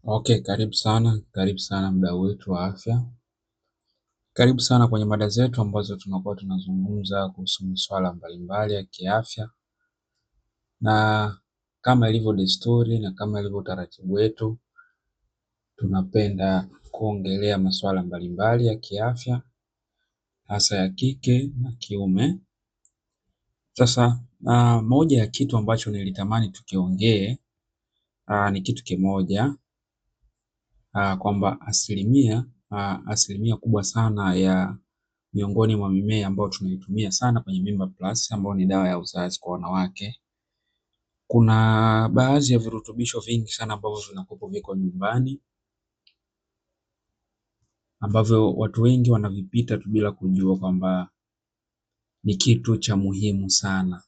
Okay, karibu sana mdau wetu wa afya. Karibu sana kwenye mada zetu ambazo tunakuwa tunazungumza kuhusu masuala mbalimbali ya kiafya, na kama ilivyo desturi na kama ilivyo utaratibu wetu, tunapenda kuongelea masuala mbalimbali ya kiafya, hasa ya kike na kiume. Sasa moja ya kitu ambacho nilitamani tukiongee ni kitu kimoja, kwamba asilimia kubwa sana ya miongoni mwa mimea ambayo tunaitumia sana kwenye Mimba Plus, ambayo ni dawa ya uzazi kwa wanawake, kuna baadhi ya virutubisho vingi sana ambavyo viko nyumbani, ambavyo watu wengi wanavipita tu bila kujua kwamba ni kitu cha muhimu sana.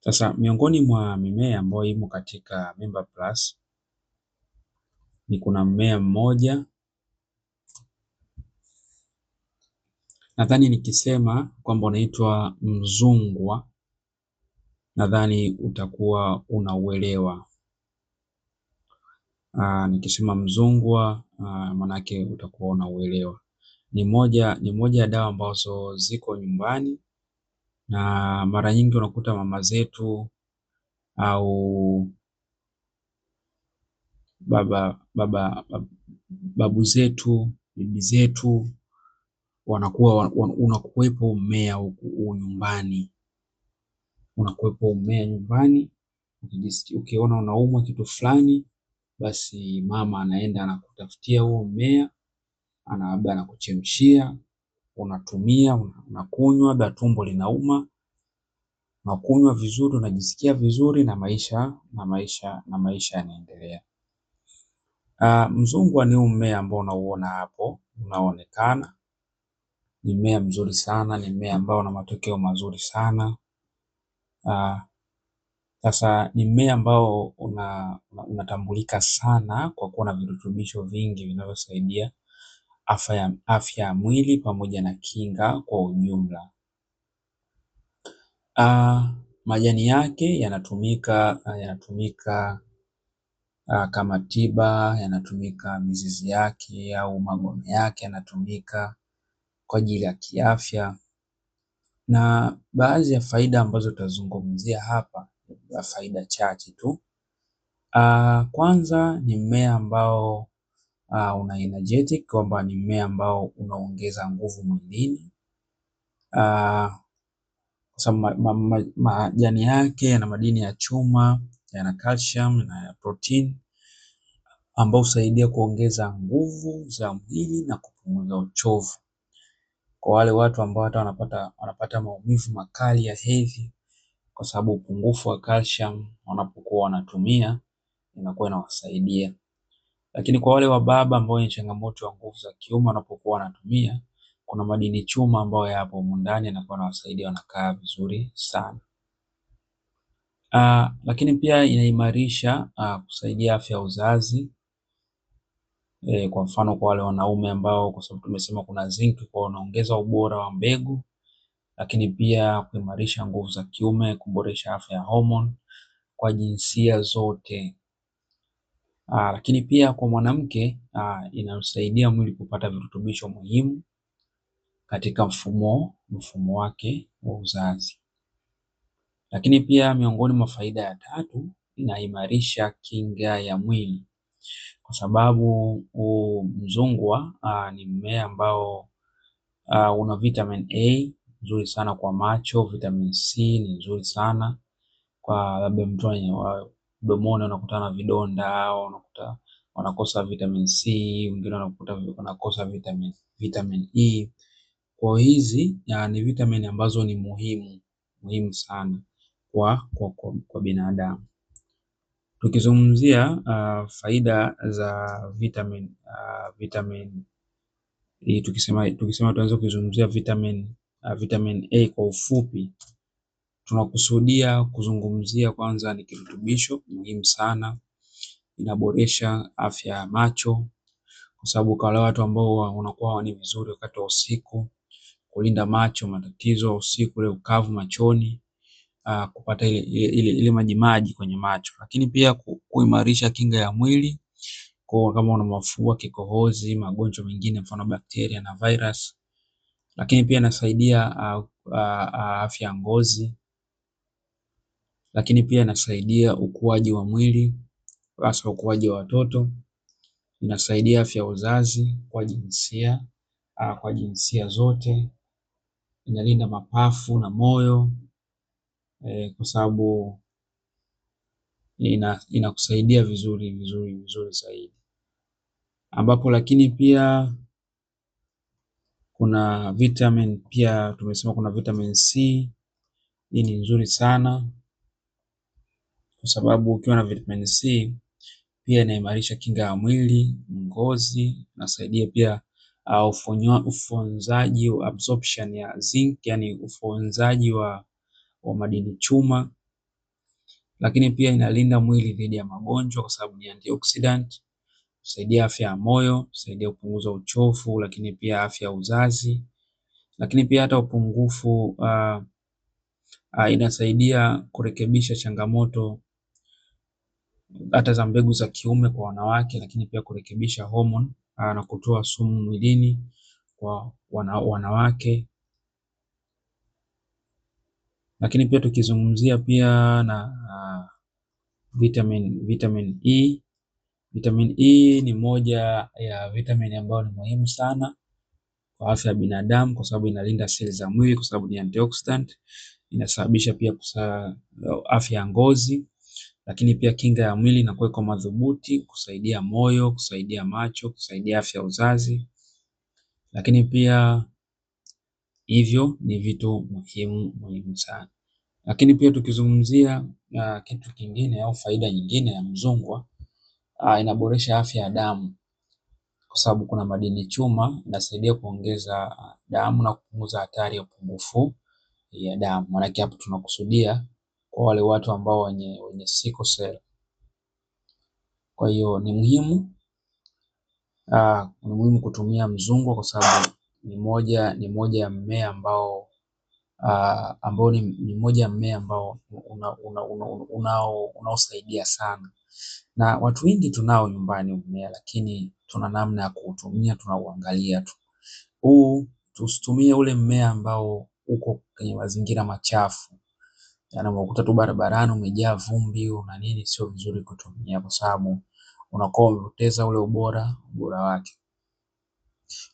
Sasa miongoni mwa mimea ambayo imo katika Mimba Plus kuna mmea mmoja, nadhani nikisema kwamba unaitwa mzungwa, nadhani utakuwa unauelewa. Nikisema mzungwa, manake utakuwa unauelewa. Ni moja ya dawa ambazo ziko nyumbani, na mara nyingi unakuta mama zetu au babu zetu, bibi zetu unakuwepo mmea huu nyumbani. Unakuwepo mmea nyumbani, ukiona unaumwa kitu fulani, basi mama anaenda anakutafutia huo mmea, labda anakuchemshia, unatumia, unakunywa, labda tumbo linauma, unakunywa vizuri, unajisikia vizuri na maisha yanaendelea. Mzungwa ni mmea ambao unauona hapo, unaonekana. Ni mmea mzuri sana, ni mmea ambao una matokeo mazuri sana. Sasa ni mmea ambao unatambulika sana kwa kuwa na virutubisho vingi vinavyosaidia afya ya mwili pamoja na kinga kwa ujumla. Majani yake yanatumika kama tiba, yanatumika mizizi yake au magome yake yanatumika kwa ajili ya kiafya, na baadhi ya faida ambazo tutazungumzia hapa, faida chache tu. Kwanza ni mmea ambao una energetic, kwamba ni mmea ambao unaongeza nguvu mwilini, kwa sababu majani yake yana madini ya chuma, yana calcium na ya protein, ambao husaidia kuongeza nguvu za mwili na kupunguza uchovu. Kwa wale watu ambao hata wanapata maumivu makali ya hedhi kwa sababu upungufu wa calcium, wanapokuwa wanatumia inakuwa inawasaidia. Lakini kwa wale wababa ambao wenye changamoto ya nguvu za kiume, wanapokuwa wanatumia, kuna madini chuma ambayo yapo humu ndani na yanawasaidia, wanakaa vizuri sana. Lakini pia inaimarisha kusaidia afya ya uzazi. Kwa mfano kwa wale wanaume ambao, kwa sababu tumesema kuna zinc, kwa unaongeza ubora wa mbegu, lakini pia kuimarisha nguvu za kiume, kuboresha afya ya hormone kwa jinsia zote. Lakini pia kwa mwanamke inamsaidia mwili kupata virutubisho muhimu katika mfumo wake wa uzazi. Lakini pia miongoni mwa faida ya tatu, inaimarisha kinga ya mwili, kwa sababu mzungwa ni mmea ambao una vitamin A, nzuri sana kwa macho. Vitamin C ni nzuri sana kwa labda mtu mdomoni wanakutana na vidonda, au wanakosa vitamin C, wengine wanakosa vitamin E. Kwa hizi ni vitamin ambazo ni muhimu sana kwa binadamu. Tukizungumzia faida za vitamin E, tukisema tunaweza kuzungumzia vitamin A kwa ufupi, tunakusudia kuzungumzia kwanza ni kirutubisho muhimu sana. Inaboresha afya ya macho, kwa sababu kwa wale watu ambao wanakuwa hawaoni vizuri wakati wa usiku, kulinda macho, matatizo ya usiku, ile ukavu machoni, kupata ile maji kwenye macho. Lakini pia kuimarisha kinga ya mwili kwa kama una mafua, kikohozi, magonjwa mengine mfano bakteria na virus. Lakini pia inasaidia afya ya ngozi. Lakini pia inasaidia ukuaji wa mwili, hasa ukuaji wa watoto. Inasaidia afya ya uzazi kwa jinsia zote. Inalinda mapafu na moyo kwa sababu inakusaidia vizuri zaidi. Ambapo lakini pia kuna vitamin, pia tumesema kuna vitamin C. Hii ni nzuri sana kwa sababu ukiwa na vitamin C pia inaimarisha kinga ya mwili, ngozi, inasaidia pia ufonzaji, absorption ya zinc, yani ufonzaji wa madini chuma. Lakini pia inalinda mwili dhidi ya magonjwa kwa sababu ni antioxidant. Husaidia afya ya moyo, husaidia kupunguza uchovu, lakini pia afya ya uzazi. Lakini pia hata upungufu inasaidia kurekebisha changamoto hata za mbegu za kiume kwa wanawake, lakini pia kurekebisha hormone na kutoa sumu mwilini kwa wanawake. Lakini pia tukizungumzia pia na vitamin E. Vitamin E ni moja ya vitamin ambayo ni muhimu sana kwa afya ya binadamu kwa sababu inalinda seli za mwili kwa sababu ni antioxidant. Inasababisha pia afya ya ngozi, lakini pia kinga ya mwili inakuwa iko madhubuti, kusaidia moyo, kusaidia macho, kusaidia afya ya uzazi. Lakini pia hivyo ni vitu muhimu sana. Lakini pia tukizungumzia kitu kingine au faida nyingine ya mzungwa, inaboresha afya ya damu kwa sababu kuna madini chuma, inasaidia kuongeza damu na kupunguza hatari ya upungufu ya damu. Maanake hapo tunakusudia kwa wale watu ambao wenye sickle cell. Kwa hiyo ni muhimu kutumia mzungwa kwa sababu ni moja ya mmea ambao unaosaidia sana. Na watu wengi tunao nyumbani mmea, lakini tuna namna ya kuutumia, tunauangalia tu. Tusitumie ule mmea ambao uko kwenye mazingira machafu. Yaani unakuta tu barabarani umejaa vumbi na nini, sio vizuri kutumia kwa sababu unakuwa umepoteza ule ubora wake.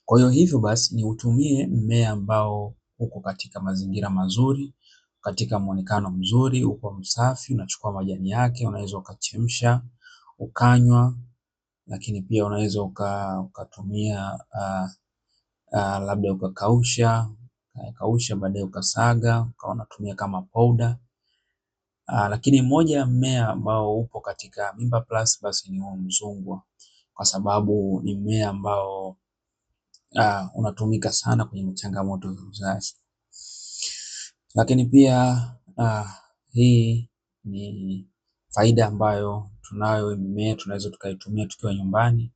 Kwa hiyo hivyo basi ni utumie mmea ambao uko katika mazingira mazuri, katika muonekano mzuri, uko msafi, unachukua majani yake, unaweza ukachemsha, ukanywa, lakini pia unaweza ukatumia labda ukakausha baadaye ukasaga, ukawa unatumia kama powder. Lakini moja ya mmea ambao upo katika Mimba Plus basi ni huu mzungwa kwa sababu ni mmea ambao unatumika sana kwenye changamoto za uzazi. Lakini pia hii ni faida ambayo tunayo mimea, tunaweza tukaitumia tukiwa nyumbani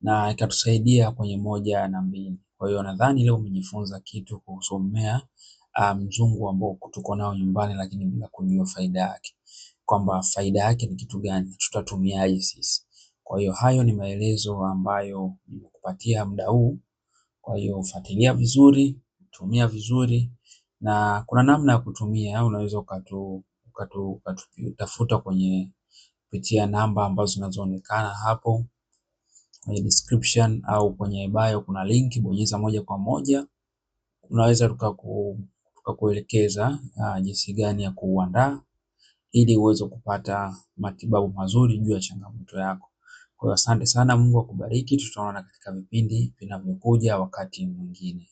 na ikatusaidia kwenye moja na mbili. Kwa hiyo nadhani leo umejifunza kitu kuhusu mmea mzungu ambao tuko nao nyumbani, lakini bila kujua faida yake, kwamba faida yake ni kitu gani, tutatumiaje sisi. Kwa hiyo hayo ni maelezo ambayo nimekupatia muda huu. Kwa hiyo fuatilia vizuri, tumia vizuri, na kuna namna ya kutumia. Unaweza ukatafuta kupitia namba ambazo zinazoonekana hapo kwenye description au kwenye bio, kuna link, bonyeza moja kwa moja. Unaweza tukakuelekeza jinsi gani ya kuuandaa ili uweze kupata matibabu mazuri juu ya changamoto yako. Kwa hiyo asante sana, Mungu akubariki. Tutaona katika vipindi vinavyokuja wakati mwingine.